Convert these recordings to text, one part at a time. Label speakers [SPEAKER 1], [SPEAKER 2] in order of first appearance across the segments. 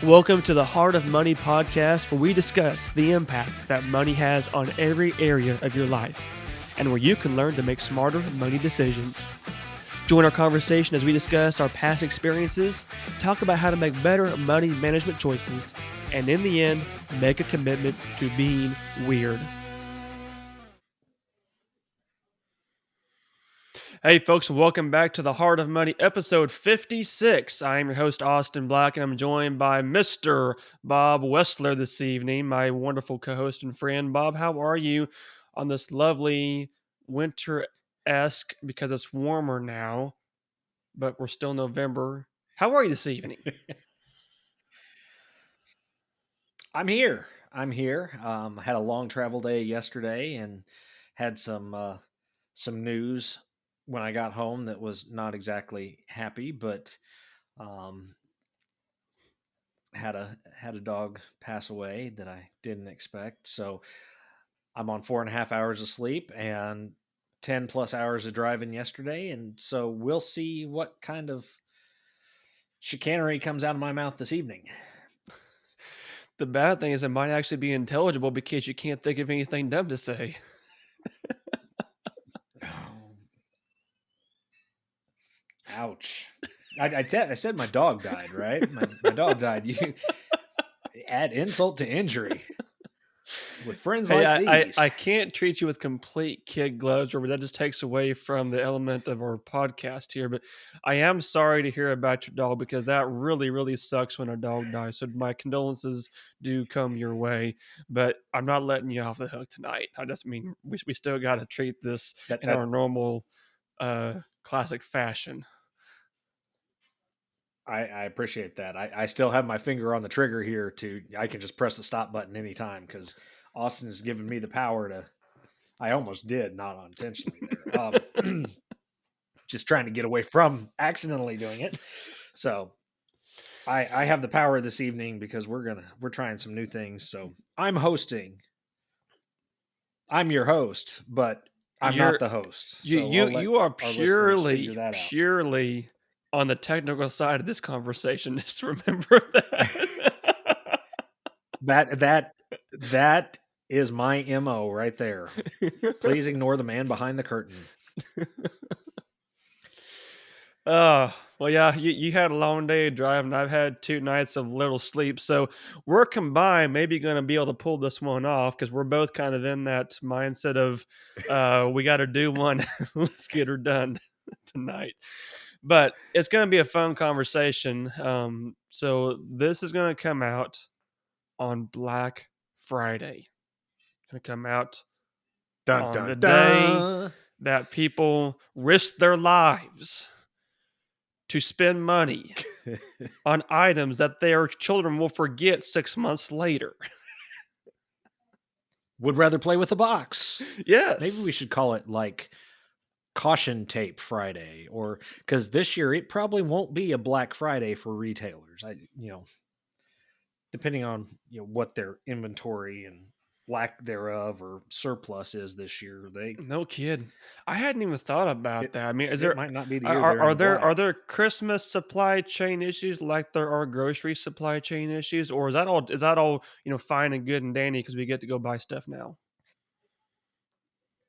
[SPEAKER 1] Welcome to the Heart of Money podcast, where we discuss the impact that money has on every area of your life and where you can learn to make smarter money decisions. Join our conversation as we discuss our past experiences, talk about how to make better money management choices, and in the end, make a commitment to being weird. Hey folks, welcome back to the Heart of Money, episode 56. I am your host, Austin Black, and I'm joined by Mr. Bob Wessler this evening, my wonderful co-host and friend. Bob, how are you on this lovely winter-esque, because it's warmer now, but we're still November. How are you this evening?
[SPEAKER 2] I'm here. I had a long travel day yesterday and had some news when I got home that was not exactly happy, but um, had a dog pass away that I didn't expect. So I'm on 4.5 hours of sleep and 10+ hours of driving yesterday, and so we'll see what kind of chicanery comes out of my mouth this evening.
[SPEAKER 1] The bad thing is it might actually be intelligible because you can't think of anything dumb to say.
[SPEAKER 2] Ouch. I said my dog died, right? My dog died. You add insult to injury with friends
[SPEAKER 1] Hey,
[SPEAKER 2] like
[SPEAKER 1] I
[SPEAKER 2] these.
[SPEAKER 1] I can't treat you with complete kid gloves, or that just takes away from the element of our podcast here. But I am sorry to hear about your dog, because that really, really sucks when a dog dies. So my condolences do come your way, but I'm not letting you off the hook tonight. I just mean we still got to treat this
[SPEAKER 2] That
[SPEAKER 1] in our
[SPEAKER 2] that
[SPEAKER 1] normal, classic fashion.
[SPEAKER 2] I appreciate that. I still have my finger on the trigger here I can just press the stop button anytime because Austin has given me the power to. I almost did, not unintentionally there. Just trying to get away from accidentally doing it. So I have the power this evening because we're trying some new things. So I'm hosting. I'm your host, but I'm not
[SPEAKER 1] You're
[SPEAKER 2] the host.
[SPEAKER 1] you
[SPEAKER 2] So
[SPEAKER 1] you
[SPEAKER 2] I'll let
[SPEAKER 1] you are
[SPEAKER 2] our listeners figure
[SPEAKER 1] purely
[SPEAKER 2] that out.
[SPEAKER 1] purely on the technical side of this conversation. Just remember that.
[SPEAKER 2] That is my MO right there. Please ignore the man behind the curtain.
[SPEAKER 1] Well, yeah, you had a long day of driving. I've had 2 nights of little sleep. So we're combined maybe going to be able to pull this one off, because we're both kind of in that mindset of we got to do one. Let's get her done tonight. But it's going to be a fun conversation. So this is going to come out on Black Friday. Going to come out
[SPEAKER 2] Dun
[SPEAKER 1] on
[SPEAKER 2] dun
[SPEAKER 1] the day
[SPEAKER 2] dun.
[SPEAKER 1] that people risk their lives to spend money on items that their children will forget 6 months later.
[SPEAKER 2] Would rather play with a box. Maybe we
[SPEAKER 1] Yes.
[SPEAKER 2] should call it like caution tape Friday, or because this year it probably won't be a Black Friday for retailers. Depending on what their inventory and lack thereof or surplus is this year,
[SPEAKER 1] No kid. I hadn't even thought about
[SPEAKER 2] it
[SPEAKER 1] that. I mean, is
[SPEAKER 2] it
[SPEAKER 1] there
[SPEAKER 2] might not be the
[SPEAKER 1] are
[SPEAKER 2] year
[SPEAKER 1] are
[SPEAKER 2] they're
[SPEAKER 1] are
[SPEAKER 2] in
[SPEAKER 1] there are
[SPEAKER 2] black.
[SPEAKER 1] there Christmas supply chain issues like there are grocery supply chain issues, or is that all, fine and good and dandy because we get to go buy stuff now?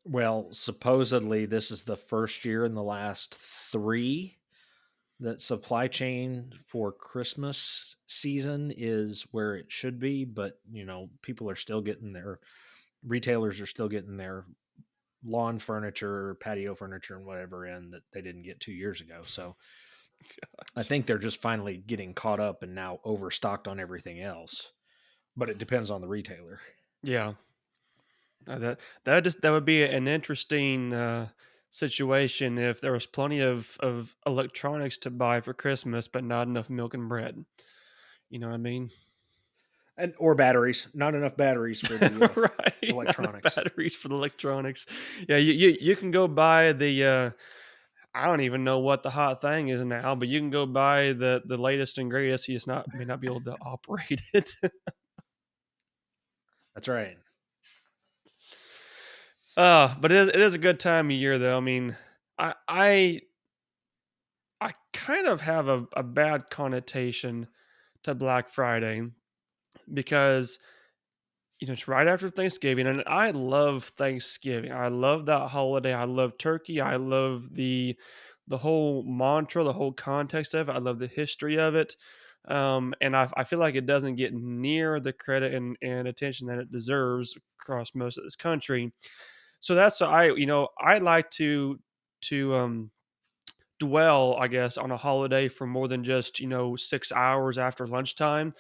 [SPEAKER 2] Well, supposedly this is the first year in the last three that supply chain for Christmas season is where it should be, but people are still getting their retailers are still getting their lawn furniture, patio furniture, and whatever in that they didn't get 2 years ago. So I think they're just finally getting caught up and now overstocked on everything else. But it depends on the retailer.
[SPEAKER 1] Yeah. That would be an interesting situation if there was plenty of electronics to buy for Christmas, but not enough milk and bread. You know what I mean?
[SPEAKER 2] And or batteries, not enough batteries for the
[SPEAKER 1] Right. Not enough
[SPEAKER 2] electronics.
[SPEAKER 1] batteries for the electronics. Yeah, you can go buy the I don't even know what the hot thing is now, but you can go buy the latest and greatest. You just not may not be able to operate it.
[SPEAKER 2] That's right.
[SPEAKER 1] But it is a good time of year though. I mean, I I I kind of have a bad connotation to Black Friday because it's right after Thanksgiving, and I love Thanksgiving. I love that holiday. I love turkey. I love the whole mantra, the whole context of it. I love the history of it. And I feel like it doesn't get near the credit and attention that it deserves across most of this country. So that's why I like to dwell, I guess, on a holiday for more than just 6 hours after lunchtime.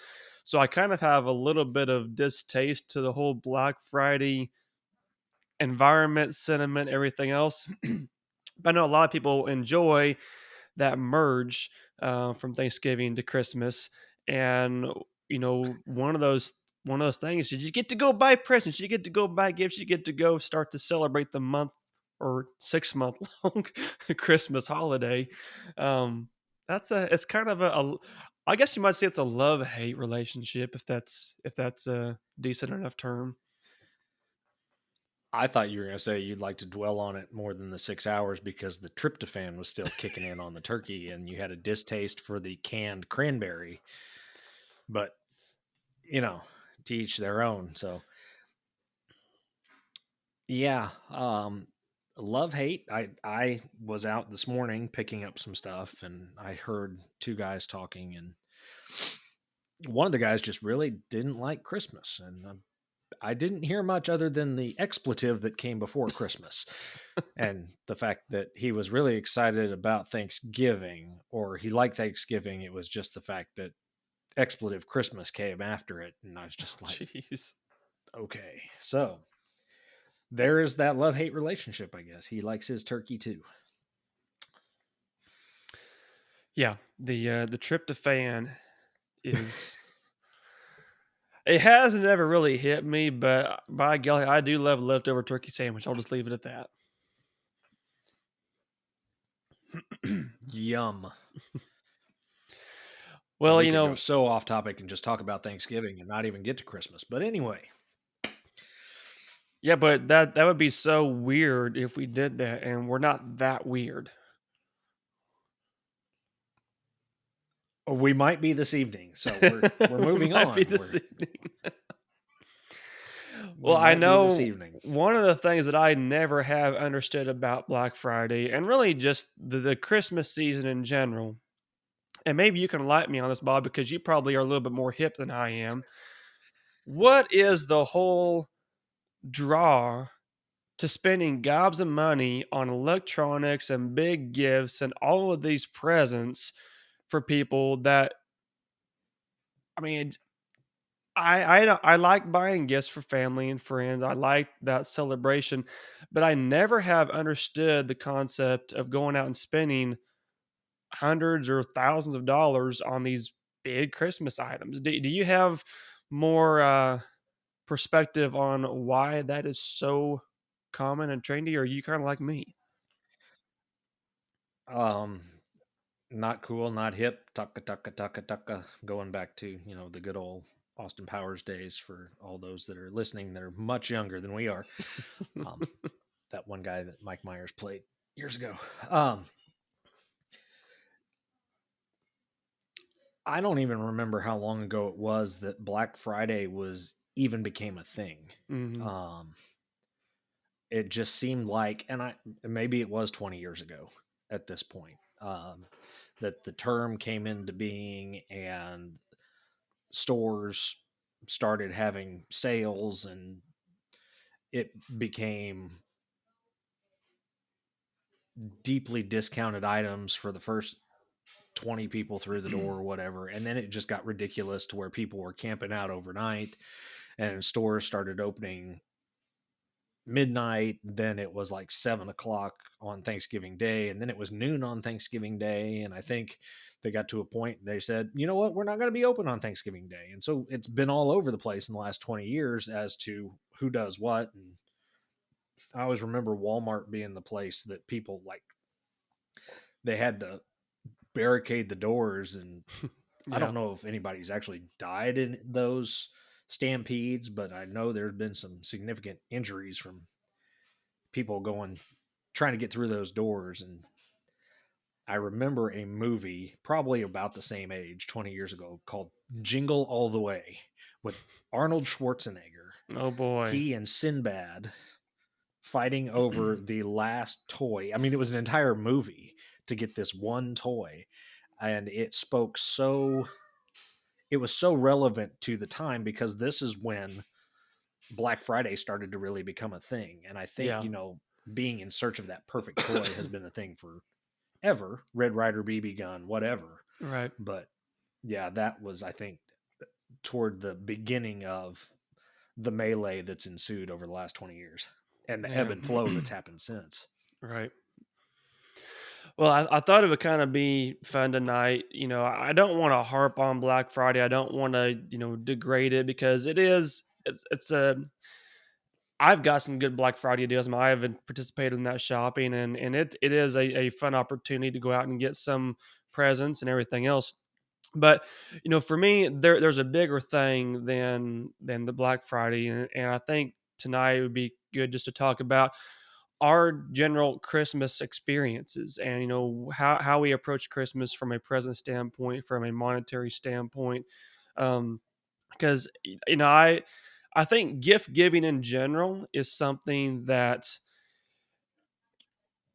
[SPEAKER 1] So I kind of have a little bit of distaste to the whole Black Friday environment, sentiment, everything else. But I know a lot of people enjoy that merge from Thanksgiving to Christmas, and one of those things is you get to go buy presents, you get to go buy gifts, you get to go start to celebrate the month or 6 month long Christmas holiday. Um, it's kind of I guess you might say it's a love hate relationship if that's a decent enough term.
[SPEAKER 2] I thought you were going to say you'd like to dwell on it more than the 6 hours because the tryptophan was still kicking in on the turkey and you had a distaste for the canned cranberry. But, you know, to each their own. So, yeah, love hate. I was out this morning picking up some stuff and I heard two guys talking, and one of the guys just really didn't like Christmas, and I didn't hear much other than the expletive that came before Christmas and the fact that he was really excited about Thanksgiving, or he liked Thanksgiving. It was just the fact that expletive Christmas came after it. And I was just like,
[SPEAKER 1] Jeez.
[SPEAKER 2] okay, so there is that love hate relationship, I guess. He likes his turkey too.
[SPEAKER 1] Yeah, the tryptophan is it has never really hit me, but by golly, I do love a leftover turkey sandwich. I'll just leave it at that.
[SPEAKER 2] Yum. And
[SPEAKER 1] Well,
[SPEAKER 2] we could go so off topic and just talk about Thanksgiving and not even get to Christmas. But anyway,
[SPEAKER 1] yeah, but that would be so weird if we did that, and we're not that weird.
[SPEAKER 2] we might be this evening. So we're
[SPEAKER 1] We
[SPEAKER 2] moving
[SPEAKER 1] might be
[SPEAKER 2] on.
[SPEAKER 1] this evening.
[SPEAKER 2] We
[SPEAKER 1] Well, I
[SPEAKER 2] might be this
[SPEAKER 1] know
[SPEAKER 2] evening.
[SPEAKER 1] one of the things that I never have understood about Black Friday, and really just the Christmas season in general, and maybe you can light me on this, Bob, because you probably are a little bit more hip than I am. What is the whole draw to spending gobs of money on electronics and big gifts and all of these presents for people that I mean, I like buying gifts for family and friends. I like that celebration, but I never have understood the concept of going out and spending hundreds or thousands of dollars on these big Christmas items. Do you have more perspective on why that is so common and trendy, or are you kind of like me?
[SPEAKER 2] Um, Not cool, not hip, tucka tucka tucka tucka. Going back to the good old Austin Powers days for all those that are listening that are much younger than we are. Um, that one guy that Mike Myers played years ago. Um, I don't even remember how long ago it was that Black Friday was even became a thing.
[SPEAKER 1] Mhm.
[SPEAKER 2] Um, it just seemed like, and I maybe it was 20 years ago at this point, that the term came into being and stores started having sales, and it became deeply discounted items for the first 20 people through the door or whatever, and then it just got ridiculous to where people were camping out overnight and stores started opening midnight. Then it was like 7 o'clock on Thanksgiving Day, and then it was noon on Thanksgiving Day. And I think they got to a point they said, you know what, we're not going to be open on Thanksgiving Day. And so it's been all over the place in the last 20 years as to who does what. And I always remember Walmart being the place that people like, they had to barricade the doors. And I
[SPEAKER 1] Yeah.
[SPEAKER 2] don't know if anybody's actually died in those stampedes, but I know there's been some significant injuries from people going trying to get through those doors. And I remember a movie probably about the same age 20 years ago called Jingle All the Way with Arnold Schwarzenegger.
[SPEAKER 1] Oh boy.
[SPEAKER 2] He and Sinbad fighting over the last toy. I mean, it was an entire movie to get this one toy, and it was so relevant to the time because this is when Black Friday started to really become a thing. And I think,
[SPEAKER 1] Yeah.
[SPEAKER 2] being in search of that perfect toy has been a thing forever. Red Ryder BB gun, whatever.
[SPEAKER 1] Right.
[SPEAKER 2] But yeah, that was, I think, toward the beginning of the melee that's ensued over the last 20 years and the ebb and flow that's
[SPEAKER 1] Man.
[SPEAKER 2] happened since.
[SPEAKER 1] Right. Well, I thought it would kind of be fun tonight. I don't want to harp on Black Friday. I don't want to, degrade it because it's a, I've got some good Black Friday deals. I haven't participated in that shopping, and it is a fun opportunity to go out and get some presents and everything else. But for me, there's a bigger thing than the Black Friday, and I think tonight would be good just to talk about our general Christmas experiences and how we approach Christmas from a present standpoint, from a monetary standpoint. Because I think gift giving in general is something that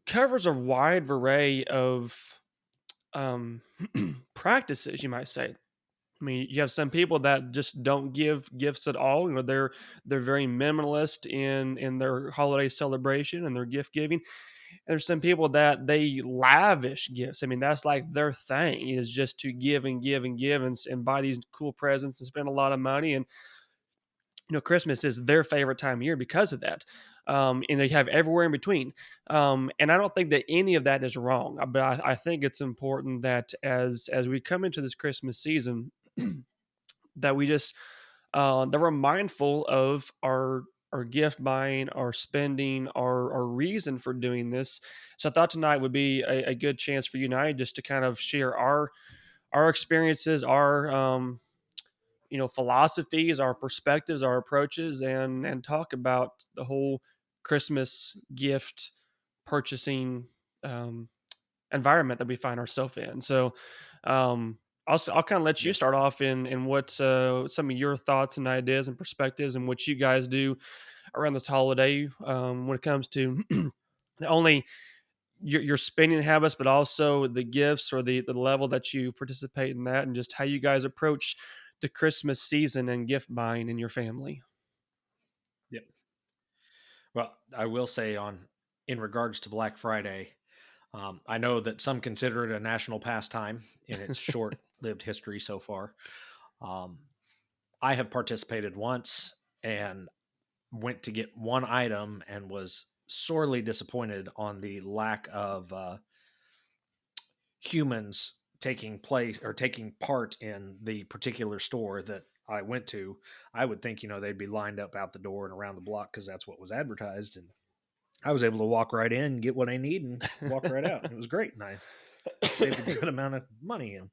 [SPEAKER 1] covers a wide array of um, practices, you might say. I mean, you have some people that just don't give gifts at all. They're very minimalist in their holiday celebration and their gift giving. And there's some people that they lavish gifts. I mean, that's like their thing is just to give and give and give and buy these cool presents and spend a lot of money. And Christmas is their favorite time of year because of that. And they have everywhere in between. And I don't think that any of that is wrong, but I think it's important that as we come into this Christmas season, that we just that we're mindful of our gift buying, our spending, our reason for doing this. So I thought tonight would be a good chance for you and I just to kind of share our experiences, our philosophies, our perspectives, our approaches, and talk about the whole Christmas gift purchasing um, environment that we find ourselves in. So I'll kind of let you
[SPEAKER 2] Yeah.
[SPEAKER 1] start off in what some of your thoughts and ideas and perspectives and what you guys do around this holiday when it comes to not only your spending habits, but also the gifts or the level that you participate in that, and just how you guys approach the Christmas season and gift buying in your family.
[SPEAKER 2] Yep. Well, I will say in regards to Black Friday, I know that some consider it a national pastime in its short-lived history so far. Um, I have participated once and went to get one item and was sorely disappointed on the lack of humans taking place or taking part in the particular store that I went to. I would think, they'd be lined up out the door and around the block because that's what was advertised. And I was able to walk right in, get what I need, and walk right out. And it was great. And I saved a good amount of money. And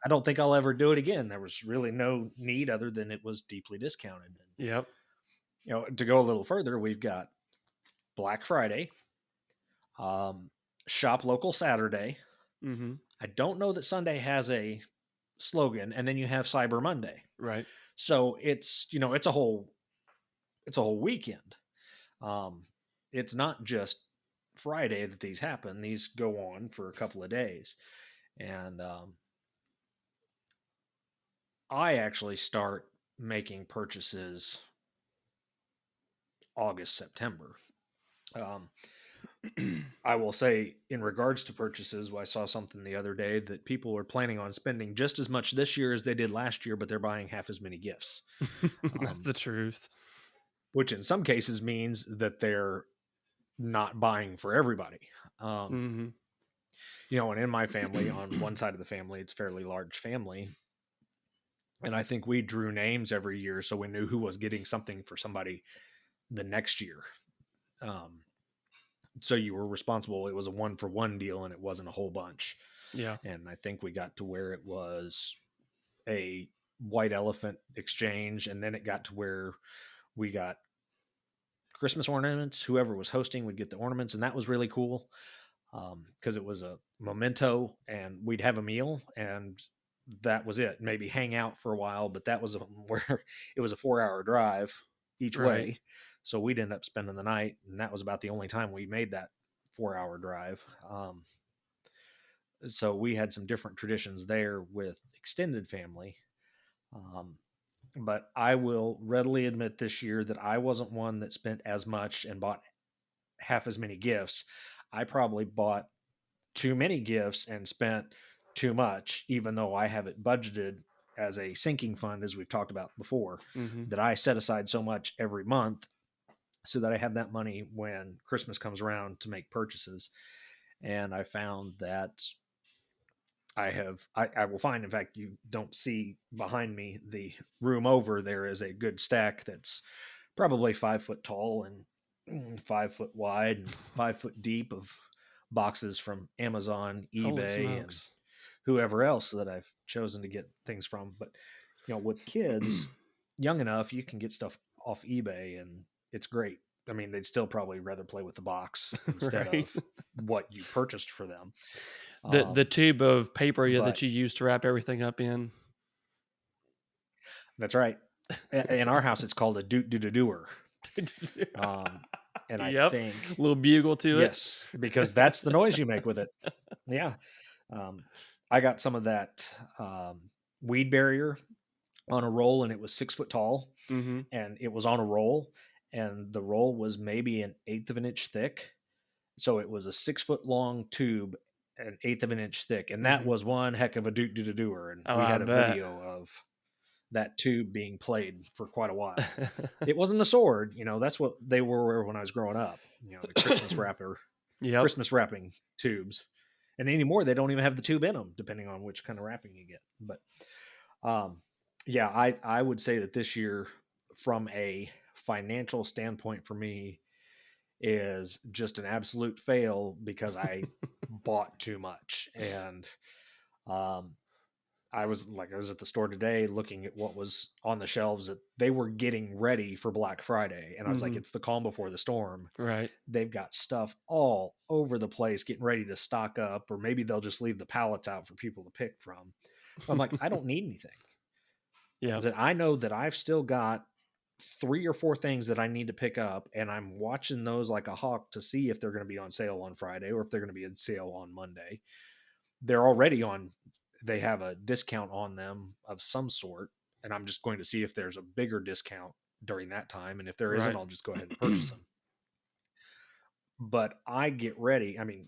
[SPEAKER 2] I don't think I'll ever do it again. There was really no need other than it was deeply discounted. And,
[SPEAKER 1] Yep.
[SPEAKER 2] to go a little further, we've got Black Friday, um, Shop Local Saturday.
[SPEAKER 1] Hmm.
[SPEAKER 2] I don't know that Sunday has a slogan, and then you have Cyber Monday.
[SPEAKER 1] Right.
[SPEAKER 2] So it's a whole weekend. Um, it's not just Friday that these happen; these go on for a couple of days, and I actually start making purchases August, September. Um, I will say, in regards to purchases, I saw something the other day that people are planning on spending just as much this year as they did last year, but they're buying half as many gifts,
[SPEAKER 1] That's
[SPEAKER 2] um,
[SPEAKER 1] the truth.
[SPEAKER 2] which in some cases means that they're not buying for everybody. Um,
[SPEAKER 1] Hmm.
[SPEAKER 2] and in my family, on one side of the family, it's a fairly large family. And I think we drew names every year so we knew who was getting something for somebody the next year. Um, so you were responsible. It was a one for one deal and it wasn't a whole bunch.
[SPEAKER 1] Yeah.
[SPEAKER 2] And I think we got to where it was a white elephant exchange. And then it got to where we got Christmas ornaments. Whoever was hosting would get the ornaments. And that was really cool because it was a memento and we'd have a meal and that was it. Maybe hang out for a while, but that was where it was a 4-hour drive each
[SPEAKER 1] Right.
[SPEAKER 2] way. So we'd end up spending the night, and that was about the only time we made that 4-hour drive. So we had some different traditions there with extended family. Um, but I will readily admit this year that I wasn't one that spent as much and bought half as many gifts. I probably bought too many gifts and spent too much, even though I have it budgeted as a sinking fund, as we've talked about before,
[SPEAKER 1] Mhm.
[SPEAKER 2] that I set aside so much every month so that I have that money when Christmas comes around to make purchases. And I found that I will find, in fact, you don't see behind me the room over. There is a good stack that's probably 5 foot tall and 5 foot wide and 5 foot deep of boxes from Amazon,
[SPEAKER 1] Holy
[SPEAKER 2] eBay, and
[SPEAKER 1] smokes.
[SPEAKER 2] whoever else that I've chosen to get things from. But with kids young enough, you can get stuff off eBay and it's great. I mean, they'd still probably rather play with the box instead
[SPEAKER 1] Right.
[SPEAKER 2] of what you purchased for them.
[SPEAKER 1] The
[SPEAKER 2] Um,
[SPEAKER 1] tube of paper that
[SPEAKER 2] but
[SPEAKER 1] you use to wrap everything up in.
[SPEAKER 2] That's right. In our house, it's called a doer. Um, and I
[SPEAKER 1] Yep.
[SPEAKER 2] think,
[SPEAKER 1] Little bugle to it.
[SPEAKER 2] yes, because that's the noise you make with it. Yeah. Um, I got some of that weed barrier on a roll, and it was 6 foot tall,
[SPEAKER 1] Mhm.
[SPEAKER 2] and it was on a roll, and the roll was maybe an eighth of an inch thick. So it was a 6 foot long tube, an eighth of an inch thick, and that
[SPEAKER 1] Mhm.
[SPEAKER 2] was one heck of a doer. And
[SPEAKER 1] Oh,
[SPEAKER 2] we
[SPEAKER 1] I
[SPEAKER 2] had a
[SPEAKER 1] bet.
[SPEAKER 2] video of that tube being played for quite a while. It wasn't a sword, that's what they were when I was growing up. The
[SPEAKER 1] Yep.
[SPEAKER 2] Christmas wrapping tubes. And anymore, they don't even have the tube in them, depending on which kind of wrapping you get. But um, yeah, I would say that this year, from a financial standpoint, for me, is just an absolute fail because I bought too much. And um, I was at the store today looking at what was on the shelves that they were getting ready for Black Friday. And I was like,
[SPEAKER 1] Mhm.
[SPEAKER 2] it's the calm before the storm.
[SPEAKER 1] Right.
[SPEAKER 2] They've got stuff all over the place getting ready to stock up, or maybe they'll just leave the pallets out for people to pick from. I'm like, I don't need anything. I
[SPEAKER 1] Yep.
[SPEAKER 2] said, I know that I've still got 3 or 4 things that I need to pick up, and I'm watching those like a hawk to see if they're going to be on sale on Friday or if they're going to be on sale on Monday. They're already on, they have a discount on them of some sort, and I'm just going to see if there's a bigger discount during that time, and if there isn't,
[SPEAKER 1] Right.
[SPEAKER 2] I'll just go ahead and purchase them. But I get ready, I mean,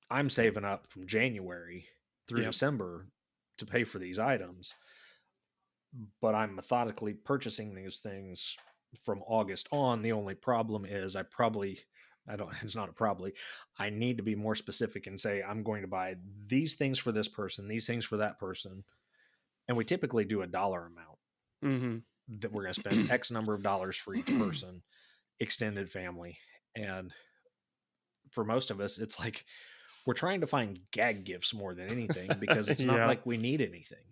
[SPEAKER 2] I'm saving up from January through
[SPEAKER 1] Yep.
[SPEAKER 2] December to pay for these items, but I'm methodically purchasing these things from August on. The only problem is I don't, it's not a probably, I need to be more specific and say, I'm going to buy these things for this person, these things for that person. And we typically do a dollar amount
[SPEAKER 1] Mhm.
[SPEAKER 2] that we're going to spend X number of dollars for each person, extended family. And for most of us, it's like we're trying to find gag gifts more than anything because it's not
[SPEAKER 1] Yeah.
[SPEAKER 2] like we need anything.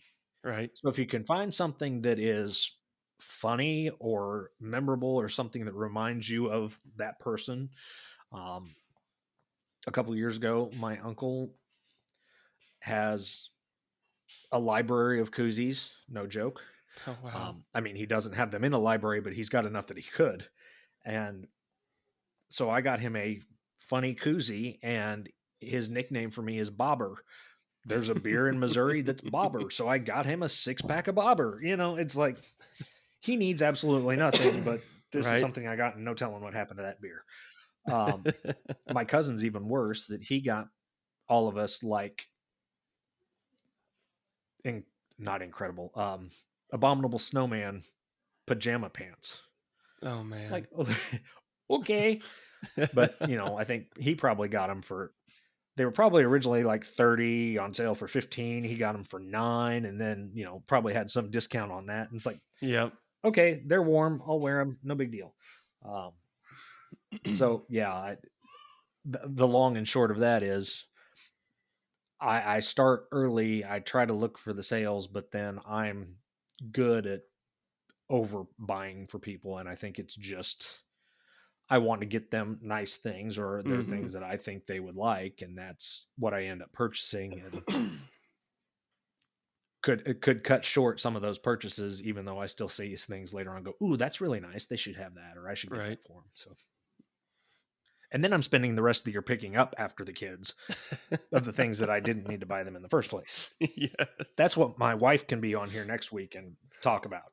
[SPEAKER 1] Right.
[SPEAKER 2] So if you can find something that is funny or memorable or something that reminds you of that person. Um, a couple of years ago, my uncle has a library of koozies, no joke.
[SPEAKER 1] Oh, wow.
[SPEAKER 2] I mean, he doesn't have them in a library, but he's got enough that he could. And so I got him a funny koozie, and his nickname for me is Bobber. There's a beer in Missouri that's Bobber. So I got him a 6 pack of Bobber. It's like he needs absolutely nothing, but this is
[SPEAKER 1] Right.
[SPEAKER 2] something I got, and no telling what happened to that beer. Um, my cousin's even worse, that he got all of us like in, not incredible, abominable snowman pajama pants.
[SPEAKER 1] Oh, man.
[SPEAKER 2] Like, okay, but I think he probably got them for. They were probably originally like 30 on sale for 15. He got them for 9, and then probably had some discount on that. And it's like,
[SPEAKER 1] Yep.
[SPEAKER 2] okay, they're warm. I'll wear them. No big deal. Um, so yeah, the long and short of that is I start early. I try to look for the sales, but then I'm good at overbuying for people. And I think it's just, I want to get them nice things, or they're
[SPEAKER 1] Mhm.
[SPEAKER 2] things that I think they would like. And that's what I end up purchasing. And could cut short some of those purchases, even though I still see things later on and go, "Ooh, that's really nice. They should have that, or I should get
[SPEAKER 1] Right.
[SPEAKER 2] that for them." So, and then I'm spending the rest of the year picking up after the kids of the things that I didn't need to buy them in the first place. That's
[SPEAKER 1] Yes.
[SPEAKER 2] what my wife can be on here next week and talk about.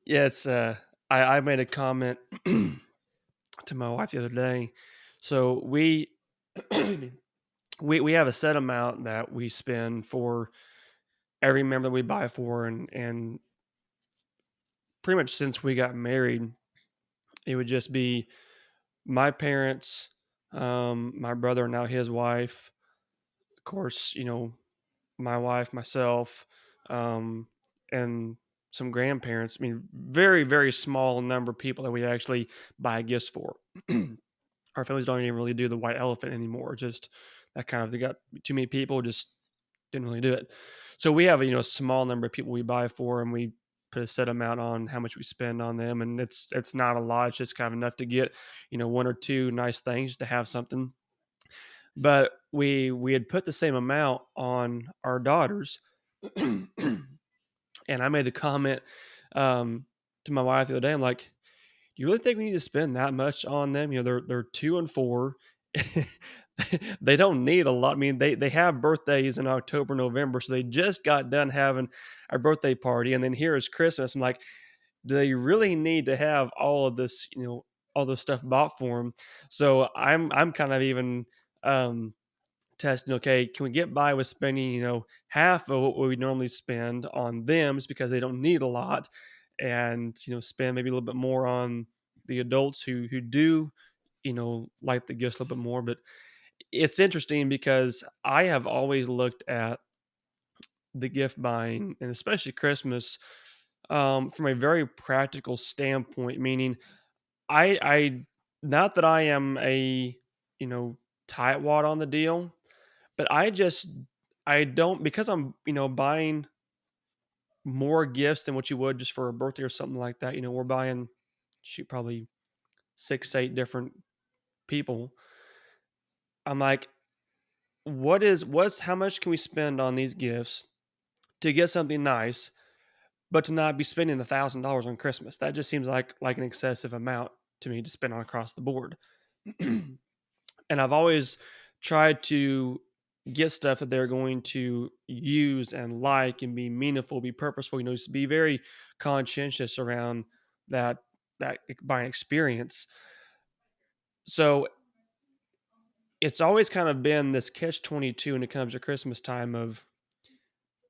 [SPEAKER 1] Yeah, I made a comment to my wife the other day. So we have a set amount that we spend for every member that we buy for, and pretty much since we got married, it would just be my parents, my brother, and now his wife, of course, my wife, myself, um, and some grandparents. I mean, very, very small number of people that we actually buy gifts for. Our families don't even really do the white elephant anymore. Just that kind of, they got too many people, just didn't really do it. So we have a small number of people we buy for, and we put a set amount on how much we spend on them, and it's not a lot. It's just kind of enough to get one or two nice things to have something. But we had put the same amount on our daughters, and I made the comment to my wife the other day. I'm like, "You really think we need to spend that much on them? They're 2 and 4. They don't need a lot. I mean, they have birthdays in October, November, so they just got done having our birthday party, and then here is Christmas." I'm like, "Do they really need to have all of this? All this stuff bought for them?" So I'm kind of even. Testing, okay, can we get by with spending, half of what we normally spend on them, is because they don't need a lot, and, spend maybe a little bit more on the adults who do, like the gifts a little bit more. But it's interesting because I have always looked at the gift buying, and especially Christmas, from a very practical standpoint, meaning I not that I am a, you know, tightwad on the deal, but I don't, because I'm, buying more gifts than what you would just for a birthday or something like that. We're buying, shoot, probably 6, 8 different people. I'm like, what's how much can we spend on these gifts to get something nice, but to not be spending $1,000 on Christmas? That just seems like an excessive amount to me to spend on across the board. And I've always tried to get stuff that they're going to use and like and be meaningful, be purposeful, just be very conscientious around that buying experience. So it's always kind of been this catch 22 when it comes to Christmas time of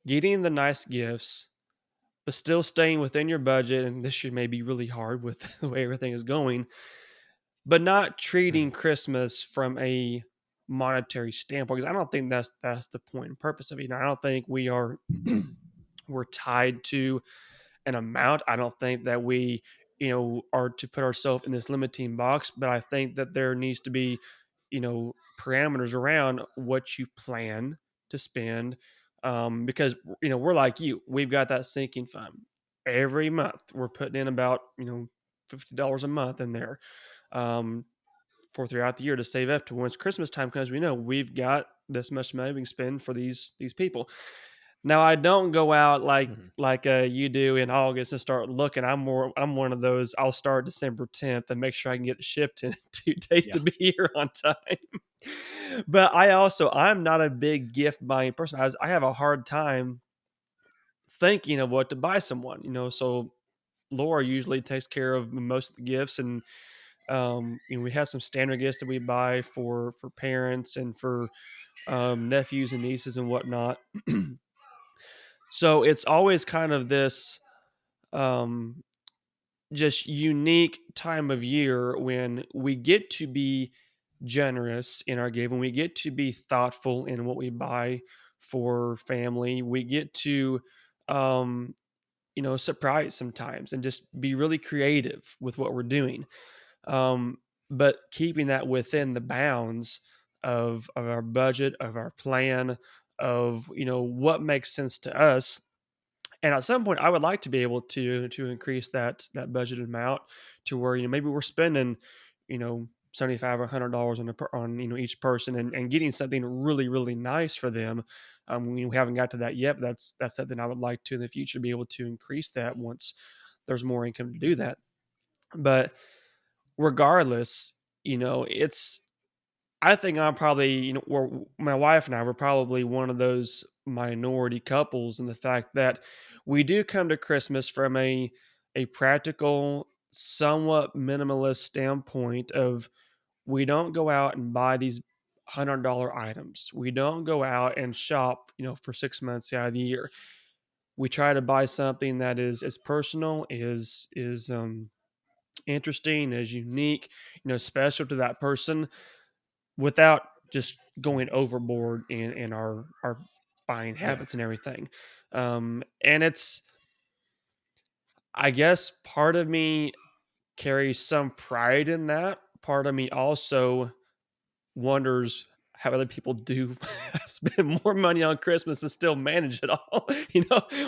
[SPEAKER 1] getting the nice gifts, but still staying within your budget. And this year may be really hard with the way everything is going, but not treating
[SPEAKER 2] Mhm.
[SPEAKER 1] Christmas from a monetary standpoint, because I don't think that's the point and purpose of it. I don't think we are we're tied to an amount. I don't think that we, are to put ourselves in this limiting box, but I think that there needs to be, parameters around what you plan to spend. Because we're like you, we've got that sinking fund. Every month we're putting in about, $50 a month in there. Um, for throughout the year to save up to once Christmas time comes, we know we've got this much money we can spend for these people. Now I don't go out
[SPEAKER 2] Mhm.
[SPEAKER 1] like you do in August and start looking. I'm one of those. I'll start December 10th and make sure I can get it shipped in 2 days
[SPEAKER 2] Yeah.
[SPEAKER 1] to be here on time. But I'm not a big gift buying person. I have a hard time thinking of what to buy someone. So Laura usually takes care of most of the gifts, and we have some standard gifts that we buy for parents and for nephews and nieces and whatnot. So it's always kind of this um, just unique time of year when we get to be generous in our giving. We get to be thoughtful in what we buy for family. We get to um, surprise sometimes and just be really creative with what we're doing. um, but keeping that within the bounds of our budget, of our plan, of what makes sense to us. And at some point, I would like to be able to increase that budgeted amount to where maybe we're spending 75 or $100 on each person, and getting something really really nice for them. We haven't got to that yet, but that's something I would like to in the future be able to increase that once there's more income to do that. But regardless, it's I think I'm probably, my wife and I were probably one of those minority couples in the fact that we do come to Christmas from a practical, somewhat minimalist standpoint of we don't go out and buy these $100 items. We don't go out and shop, for 6 months out of the year. We try to buy something that is personal, is interesting, is unique, special to that person without just going overboard in our buying
[SPEAKER 2] Yeah.
[SPEAKER 1] habits and everything. And it's I guess part of me carries some pride in that. Part of me also wonders how other people do spend more money on Christmas and still manage it all.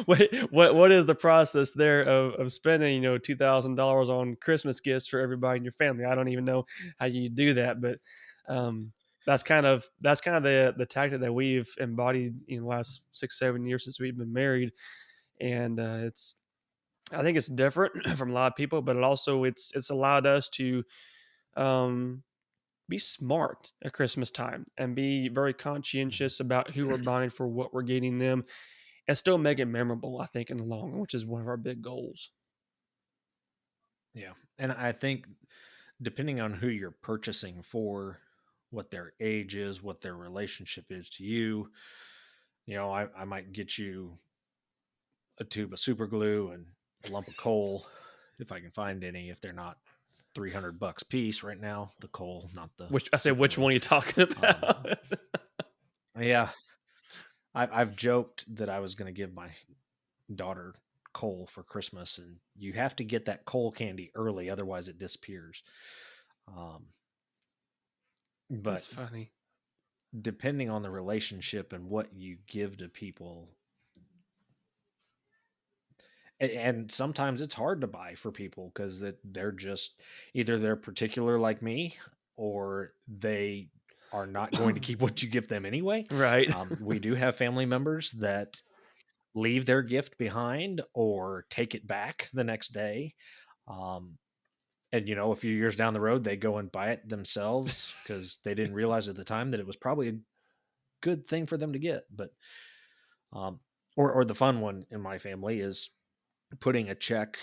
[SPEAKER 1] What is the process there of spending, $2,000 on Christmas gifts for everybody in your family? I don't even know how you do that, but um, that's kind of the tactic that we've embodied in the last 6 7 years since we've been married, and it's I think it's different from a lot of people, but it's allowed us to um, be smart at Christmas time and be very
[SPEAKER 2] Mhm.
[SPEAKER 1] conscientious about who we're buying for what we're getting them and still make it memorable, I think, in the long run, which is one of our big goals.
[SPEAKER 2] Yeah. And I think depending on who you're purchasing for, what their age is, what their relationship is to you, I might get you a tube of super glue and a lump of coal if I can find any, if they're not $300 piece right now, the coal, not the
[SPEAKER 1] Which I say,
[SPEAKER 2] super
[SPEAKER 1] which
[SPEAKER 2] glue.
[SPEAKER 1] one are you talking
[SPEAKER 2] Um,
[SPEAKER 1] about?
[SPEAKER 2] yeah, I've joked that I was going to give my daughter coal for Christmas, and you have to get that coal candy early, otherwise it disappears. Um,
[SPEAKER 1] That's
[SPEAKER 2] but
[SPEAKER 1] funny.
[SPEAKER 2] depending on the relationship and what you give to people, and sometimes it's hard to buy for people because they're just either they're particular like me, or they are not going to keep what you give them anyway.
[SPEAKER 1] Right.
[SPEAKER 2] We do have family members that leave their gift behind or take it back the next day. Um, and a few years down the road, they go and buy it themselves because they didn't realize at the time that it was probably a good thing for them to get. But um, or the fun one in my family is putting a check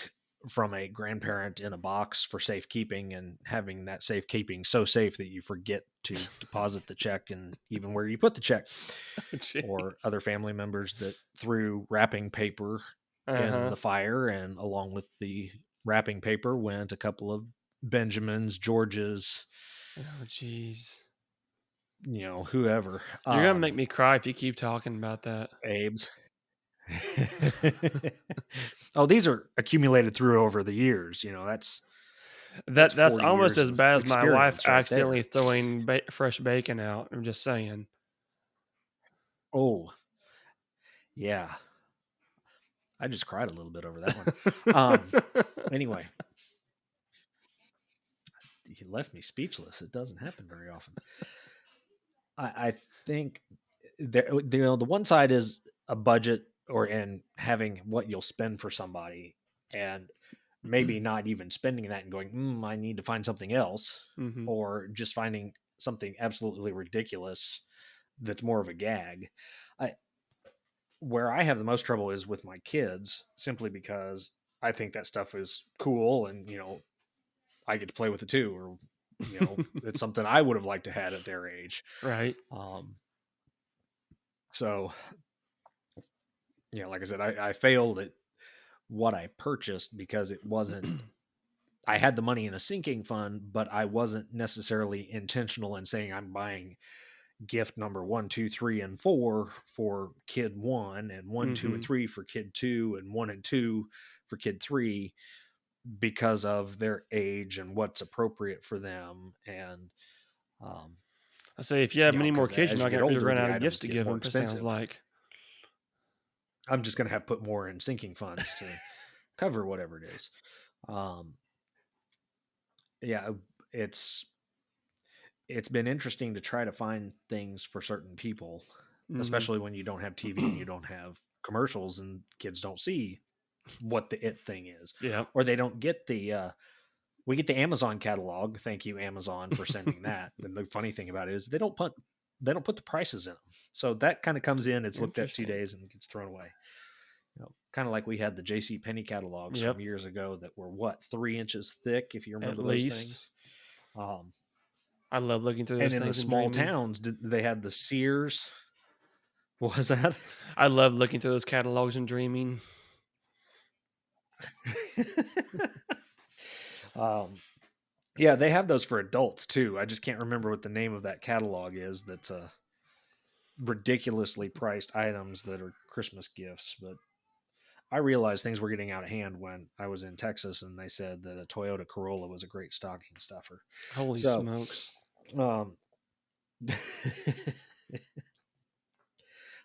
[SPEAKER 2] from a grandparent in a box for safekeeping, and having that safekeeping so safe that you forget to deposit the check and even where you put the check.
[SPEAKER 1] Oh,
[SPEAKER 2] Or
[SPEAKER 1] jeez.
[SPEAKER 2] other family members that threw wrapping paper in
[SPEAKER 1] Uh-huh.
[SPEAKER 2] the fire, and along with the wrapping paper went a couple of Benjamins, Georges,
[SPEAKER 1] Oh, jeez.
[SPEAKER 2] whoever,
[SPEAKER 1] You're gonna make me cry if you keep talking about that.
[SPEAKER 2] Abe's. Oh, these are accumulated through over the years. That's
[SPEAKER 1] That's
[SPEAKER 2] 40
[SPEAKER 1] almost
[SPEAKER 2] years
[SPEAKER 1] as
[SPEAKER 2] of
[SPEAKER 1] bad as my wife
[SPEAKER 2] experience right
[SPEAKER 1] accidentally
[SPEAKER 2] there.
[SPEAKER 1] throwing fresh bacon out. I'm just saying.
[SPEAKER 2] Oh, yeah. I just cried a little bit over that one. Um, anyway, he left me speechless. It doesn't happen very often. I think the one side is a budget, or and having what you'll spend for somebody, and maybe not even spending that and going, I need to find something else,
[SPEAKER 1] Mhm.
[SPEAKER 2] or just finding something absolutely ridiculous that's more of a gag. I Where I have the most trouble is with my kids, simply because I think that stuff is cool, and I get to play with it too, or it's something I would have liked to had at their age.
[SPEAKER 1] Right.
[SPEAKER 2] Um, so like I said, I failed at what I purchased because it wasn't. I had the money in a sinking fund, but I wasn't necessarily intentional in saying I'm buying gift number one, two, three, and four for kid one, and one, two, and
[SPEAKER 1] Mhm.
[SPEAKER 2] three for kid two, and one and two for kid three, because of their age and what's appropriate for them. And, um,
[SPEAKER 1] I say if you have many more
[SPEAKER 2] because
[SPEAKER 1] kids, you're
[SPEAKER 2] as you
[SPEAKER 1] not
[SPEAKER 2] get
[SPEAKER 1] gonna really
[SPEAKER 2] older,
[SPEAKER 1] run
[SPEAKER 2] the
[SPEAKER 1] out of
[SPEAKER 2] items
[SPEAKER 1] gifts to
[SPEAKER 2] get
[SPEAKER 1] give
[SPEAKER 2] more
[SPEAKER 1] them. It sounds
[SPEAKER 2] expensive.
[SPEAKER 1] like.
[SPEAKER 2] I'm just going to have to put more in sinking funds to cover whatever it is. Um, yeah, it's it's been interesting to try to find things for certain people.
[SPEAKER 1] Mhm.
[SPEAKER 2] especially when you don't have TV and you don't have commercials and kids don't see what the it thing is,
[SPEAKER 1] Yep.
[SPEAKER 2] or they don't get we get the Amazon catalog. Thank you, Amazon, for sending that. And the funny thing about it is they don't put the prices in them. So that kind of comes in, it's looked at two
[SPEAKER 1] Interesting.
[SPEAKER 2] days and gets thrown away. Kind of like we had the JC Penney catalogs from
[SPEAKER 1] Yep.
[SPEAKER 2] years ago that were what, 3 inches thick, if you
[SPEAKER 1] At
[SPEAKER 2] remember those
[SPEAKER 1] least.
[SPEAKER 2] things. Um,
[SPEAKER 1] I love looking through
[SPEAKER 2] and
[SPEAKER 1] those
[SPEAKER 2] in the
[SPEAKER 1] things and
[SPEAKER 2] small
[SPEAKER 1] dreaming.
[SPEAKER 2] towns, they had the Sears. What was that?
[SPEAKER 1] I love looking through those catalogs and dreaming.
[SPEAKER 2] um, yeah, they have those for adults too. I just can't remember what the name of that catalog is. That's ridiculously priced items that are Christmas gifts. But I realized things were getting out of hand when I was in Texas, and they said that a Toyota Corolla was a great stocking stuffer.
[SPEAKER 1] Holy
[SPEAKER 2] So,
[SPEAKER 1] smokes.
[SPEAKER 2] um,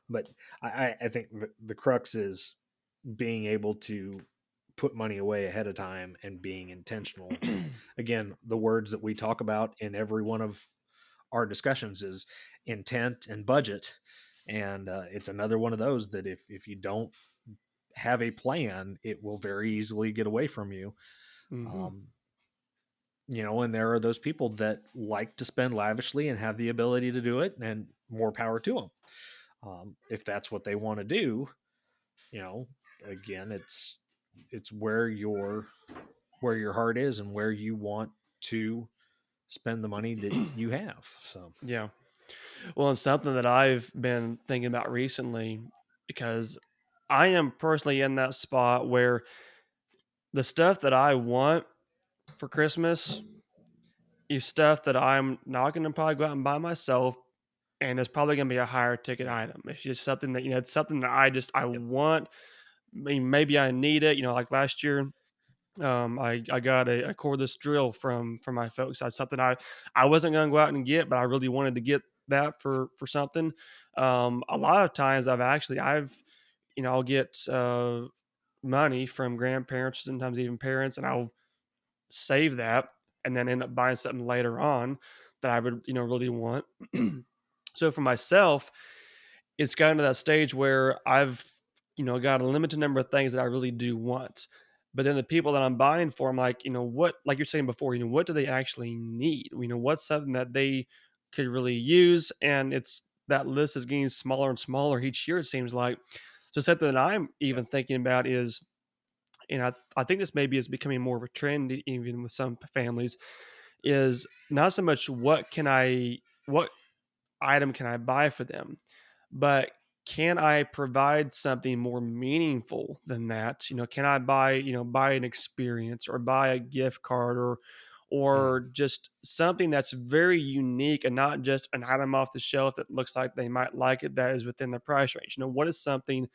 [SPEAKER 2] but I think the crux is being able to put money away ahead of time and being intentional. Again, the words that we talk about in every one of our discussions is intent and budget. And it's another one of those that if you don't have a plan, it will very easily get away from you.
[SPEAKER 1] Mhm.
[SPEAKER 2] Um, and there are those people that like to spend lavishly and have the ability to do it, and more power to them. If that's what they want to do, you know, again, it's where your heart is and where you want to spend the money that you have. So,
[SPEAKER 1] Yeah. Well, it's something that I've been thinking about recently because I am personally in that spot where the stuff that I want for Christmas is stuff that I'm not going to probably go out and buy myself. And it's probably going to be a higher ticket
[SPEAKER 2] yeah,
[SPEAKER 1] item. It's just something that, it's something that I
[SPEAKER 2] yep,
[SPEAKER 1] want. I mean, maybe I need it. Like last year, I got a cordless drill from my folks. That's something I wasn't gonna go out and get, but I really wanted to get that for something. A lot of times I'll get money from grandparents, sometimes even parents, and I'll save that and then end up buying something later on that I would really want. So for myself, it's gotten to that stage where I've, got a limited number of things that I really do want. But then the people that I'm buying for, I'm like, what, like you're saying before, what do they actually need? What's something that they could really use? And it's that list is getting smaller and smaller each year, it seems like. So something that I'm
[SPEAKER 2] yep,
[SPEAKER 1] even thinking about is, and I think this maybe is becoming more of a trend even with some families, is not so much what item can I buy for them, but can I provide something more meaningful than that? Can I buy an experience or buy a gift card or
[SPEAKER 2] mhm,
[SPEAKER 1] just something that's very unique and not just an item off the shelf that looks like they might like it that is within the price range. What is something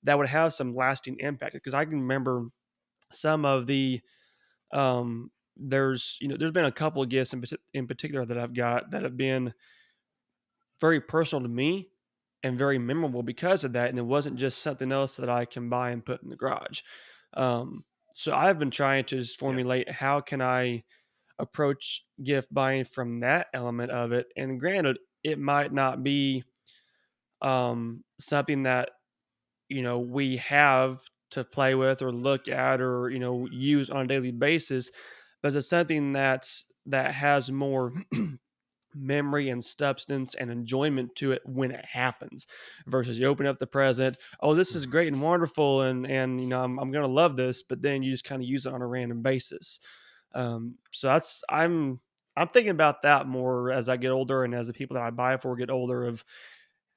[SPEAKER 1] that would have some lasting impact? Because I can remember some of the there's been a couple of gifts in particular that I've got that have been very personal to me and very memorable because of that. And it wasn't just something else that I can buy and put in the garage. Um, so I've been trying to just
[SPEAKER 2] yep,
[SPEAKER 1] formulate how can I approach gift buying from that element of it. And granted, it might not be something that we have to play with or look at or use on a daily basis, but it's something that has more memory and substance and enjoyment to it when it happens versus you open up the present, oh, this is
[SPEAKER 2] mhm,
[SPEAKER 1] great and wonderful, and I'm gonna love this, but then you just kind of use it on a random basis. So I'm thinking about that more as I get older and as the people that I buy for get older, of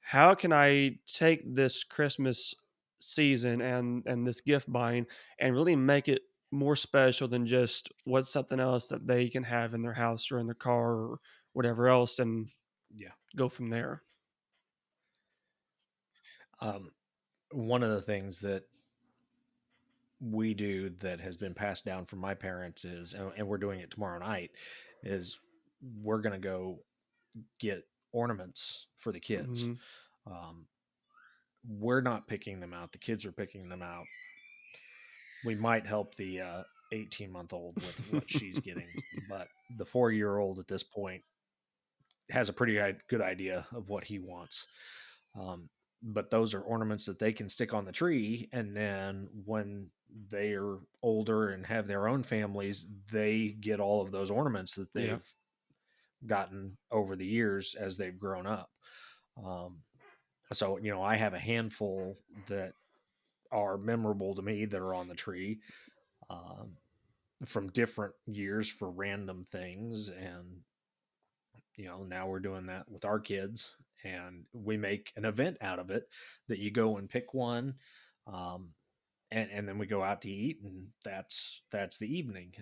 [SPEAKER 1] how can I take this Christmas season and this gift buying and really make it more special than just what's something else that they can have in their house or in their car or whatever else, and
[SPEAKER 2] yeah.
[SPEAKER 1] go from there.
[SPEAKER 2] Um, One of the things that we do that has been passed down from my parents is, and we're doing it tomorrow night, is we're going to go get ornaments for the kids.
[SPEAKER 1] Mhm.
[SPEAKER 2] Um, we're not picking them out. The kids are picking them out. We might help the 18-month old with what she's getting, but the 4-year old at this point has a pretty good idea of what he wants. Um, but those are ornaments that they can stick on the tree, and then when they are older and have their own families, they get all of those ornaments that
[SPEAKER 1] Yeah.
[SPEAKER 2] they've gotten over the years as they've grown up. Um, so, I have a handful that are memorable to me that are on the tree, um, from different years for random things. And, now we're doing that with our kids, and we make an event out of it that you go and pick one. Um, and then we go out to eat, and that's the evening.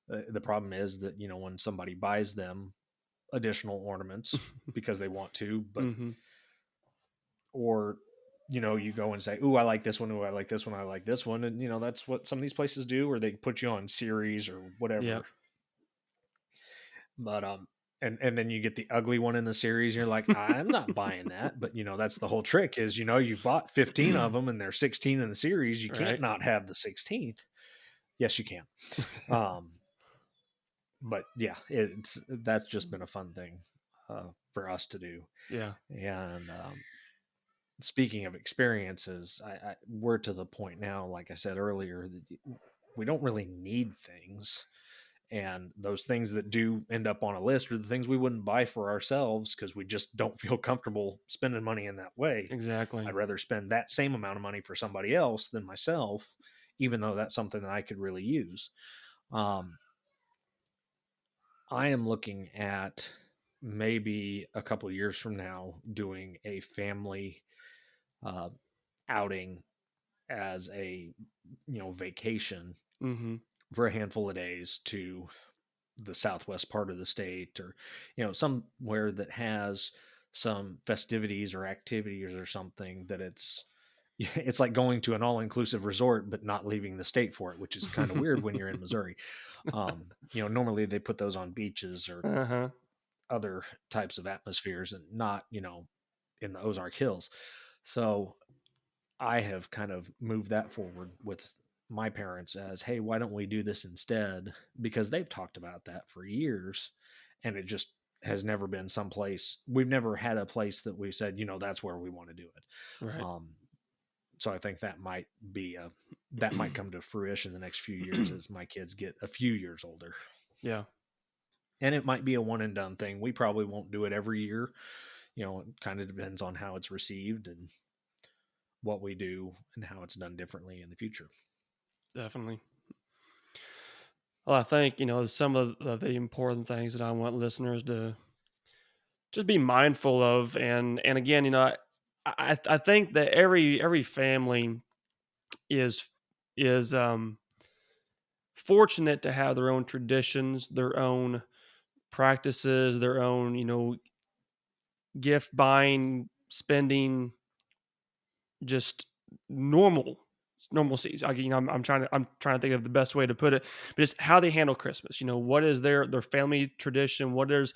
[SPEAKER 2] The problem is that, when somebody buys them additional ornaments because they want to, but
[SPEAKER 1] Hmm.
[SPEAKER 2] or you go and say, "Ooh, I like this one. Ooh, I like this one. I like this one," and that's what some of these places do, or they put you on series or
[SPEAKER 1] Yeah.
[SPEAKER 2] whatever. But and then you get the ugly one in the series. You're like, I'm not buying that. But that's the whole trick is you've bought 15 of them and there's 16 in the series. You can't
[SPEAKER 1] Right.
[SPEAKER 2] not have the 16th. Yes, you can. Um, but yeah, that's just been a fun thing for us to do.
[SPEAKER 1] Yeah.
[SPEAKER 2] And speaking of experiences, we're to the point now, like I said earlier, that we don't really need things. And those things that do end up on a list are the things we wouldn't buy for ourselves because we just don't feel comfortable spending money in that way.
[SPEAKER 1] Exactly.
[SPEAKER 2] I'd rather spend that same amount of money for somebody else than myself, even though that's something that I could really use. Um, I am looking at maybe a couple of years from now doing a family uh, outing as a vacation
[SPEAKER 1] Hmm.
[SPEAKER 2] for a handful of days to the southwest part of the state, or somewhere that has some festivities or activities or something that it's like going to an all-inclusive resort but not leaving the state for it, which is kind of weird when you're in Missouri. Normally they put those on beaches or
[SPEAKER 1] Uh-huh.
[SPEAKER 2] other types of atmospheres and not in the Ozark Hills. So I have kind of moved that forward with my parents as, hey, why don't we do this instead? Because they've talked about that for years, and it just has never been someplace. We've never had a place that we said, that's where we want to do it.
[SPEAKER 1] Right.
[SPEAKER 2] Um, so I think that might come to fruition in the next few years as my kids get a few years older.
[SPEAKER 1] Yeah.
[SPEAKER 2] And it might be a one and done thing. We probably won't do it every year. It kind of depends on how it's received and what we do and how it's done differently in the future.
[SPEAKER 1] Definitely. Well, I think, some of the important things that I want listeners to just be mindful of. And again, I think that every family is is fortunate to have their own traditions, their own practices, their own, gift buying, spending, just normal normalcies. I'm trying to think of the best way to put it, but it's how they handle Christmas. What is their family tradition? What is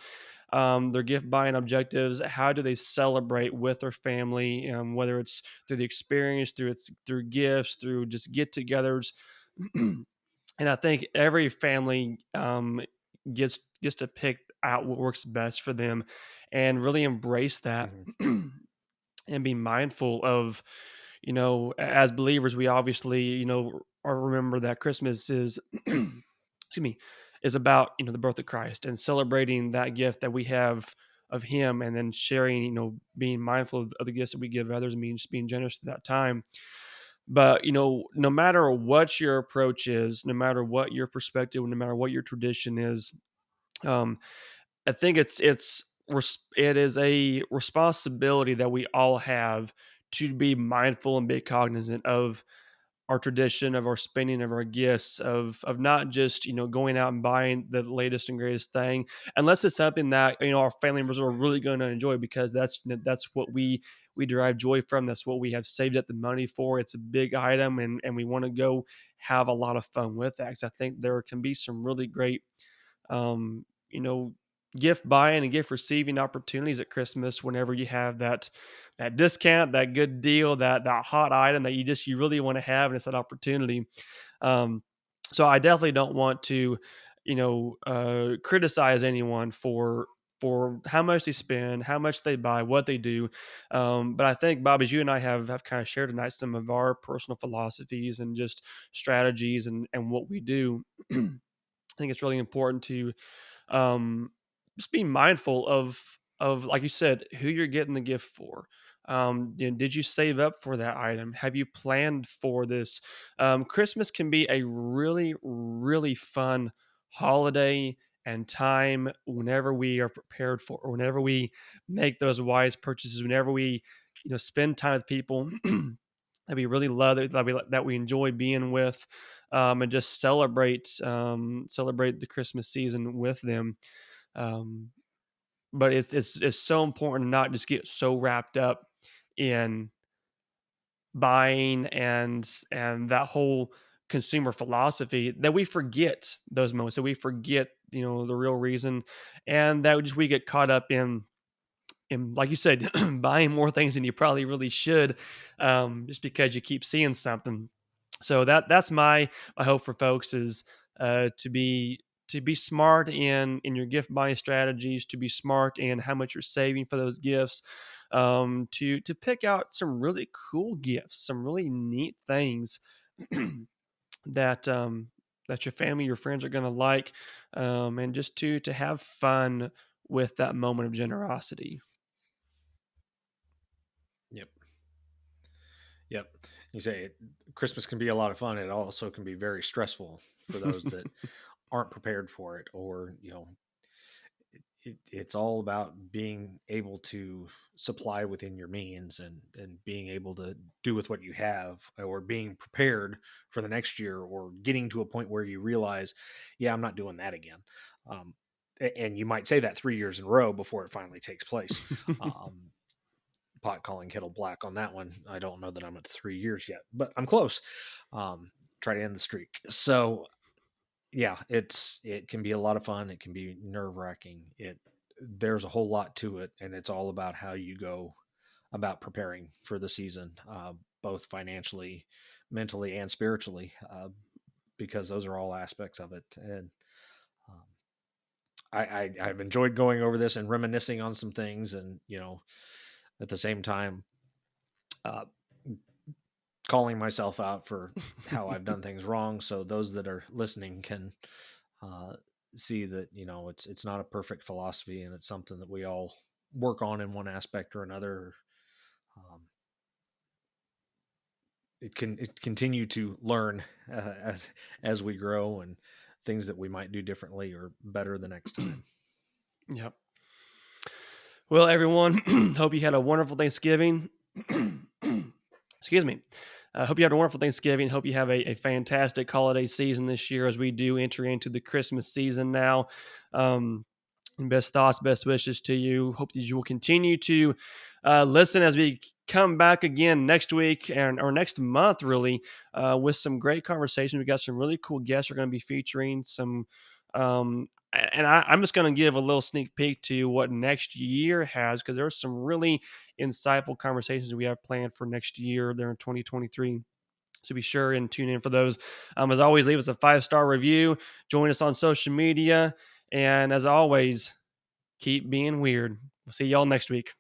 [SPEAKER 1] their gift buying objectives? How do they celebrate with their family? Whether it's through the experience, through gifts, through just get-togethers. And I think every family gets to pick out what works best for them, and really embrace that,
[SPEAKER 2] Mhm.
[SPEAKER 1] and be mindful of, as believers, we obviously, or remember that Christmas is, excuse me, is about, the birth of Christ and celebrating that gift that we have of Him, and then sharing, being mindful of the gifts that we give others, and being generous at that time. But, no matter what your approach is, no matter what your perspective, no matter what your tradition is, um, I think it is a responsibility that we all have to be mindful and be cognizant of our tradition, of our spending, of our gifts, of not just, going out and buying the latest and greatest thing, unless it's something that, our family members are really going to enjoy, because that's what we derive joy from. That's what we have saved up the money for. It's a big item, and we want to go have a lot of fun with that. 'Cause I think there can be some really great, um, you know, gift buying and gift receiving opportunities at Christmas, whenever you have that discount, that good deal, that hot item that you really want to have, and it's that opportunity. Um, so I definitely don't want to, criticize anyone for for how much they spend, how much they buy, what they do. But I think, Bob, as you and I have kind of shared tonight some of our personal philosophies and just strategies and what we do, I think it's really important to um, just be mindful of like you said, who you're getting the gift for. Did you save up for that item? Have you planned for this? Christmas can be a really, really fun holiday and time whenever we are prepared for, or whenever we make those wise purchases, whenever we, spend time with people that we really love, that we enjoy being with, and just celebrate the Christmas season with them. Um, but it's so important to not just get so wrapped up in buying and that whole consumer philosophy that we forget those moments, that we forget the real reason, and that we get caught up in, like you said, buying more things than you probably really should, just because you keep seeing something. So that's my hope for folks is to be smart in your gift buying strategies, to be smart in how much you're saving for those gifts, to pick out some really cool gifts, some really neat things that that your family, your friends are going to like, and just to have fun with that moment of generosity.
[SPEAKER 2] Yep. Yep. You say Christmas can be a lot of fun. It also can be very stressful for those that aren't prepared for it, or it's all about being able to supply within your means, and being able to do with what you have, or being prepared for the next year, or getting to a point where you realize, yeah, I'm not doing that again. Um, and you might say that 3 years in a row before it finally takes place. Um, Pot calling kettle black on that one. I don't know that I'm at 3 years yet, but I'm close. Um, Try to end the streak. So yeah, it can be a lot of fun. It can be nerve wracking. There's a whole lot to it, and it's all about how you go about preparing for the season, both financially, mentally, and spiritually, because those are all aspects of it. And um, I've enjoyed going over this and reminiscing on some things, and at the same time, uh, calling myself out for how I've done things wrong, so those that are listening can uh, see that it's not a perfect philosophy, and it's something that we all work on in one aspect or another. Um, it continue to learn as we grow, and things that we might do differently or better the next time.
[SPEAKER 1] Yep. Well, everyone, hope you had a wonderful Thanksgiving. Excuse me. I hope you had a wonderful Thanksgiving. Hope you have a fantastic holiday season this year as we do enter into the Christmas season now. Um, Best thoughts, best wishes to you. Hope that you will continue to listen as we come back again next week and or next month, really, with some great conversation. We got some really cool guests we're going to be featuring. I'm just going to give a little sneak peek to what next year has, because there's some really insightful conversations we have planned for next year there in 2023. So be sure and tune in for those. As always, leave us a 5-star review. Join us on social media. And as always, keep being weird. We'll see y'all next week.